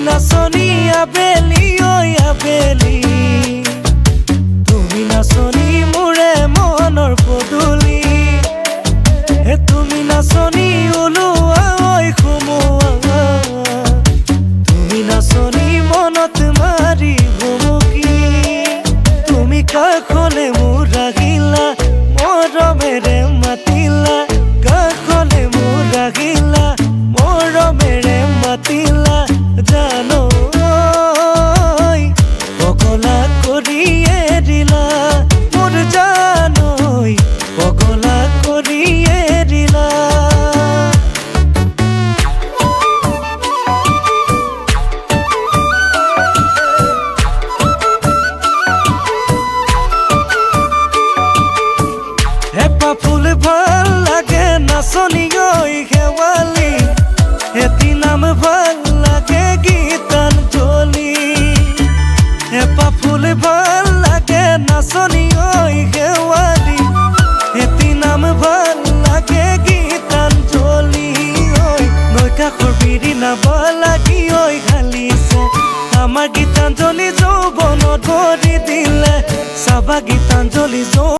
নাচনি আবেলি ঐ আবেলি, তুমি নাচনি মোৰে মনৰ পদূলি। তুমি নাচনি ওলোৱা ঐ সোমোৱা, তুমি নাচনি মনত মাৰি ভুমুকি। তুমি কাষলে মোৰ আহিলা, মৰমেৰে মাতিলা, কাষলে মোৰ আহিলা, মৰমেৰে মাতিলা। জানো পগলা কৰিয়ে দিলা মোৰ, জানো পগলা কৰিয়ে দিলা। হেপা ফুল ভাল লাগে নাচনি ঐ শেৱালি, এটি নাম ভাল লাগে গীতাঞ্জলি। হেপা ফুল ভাল লাগে নাচনি ঐ শেৱালি, এটি নাম ভাল লাগে গীতাঞ্জলি। নৈ কাষৰ বিৰিণা লাগি ঐ ঘালিছে, আমাৰ গীতাঞ্জলি যৌৱনত ভৰি দিলে। চাবা গীতাঞ্জলি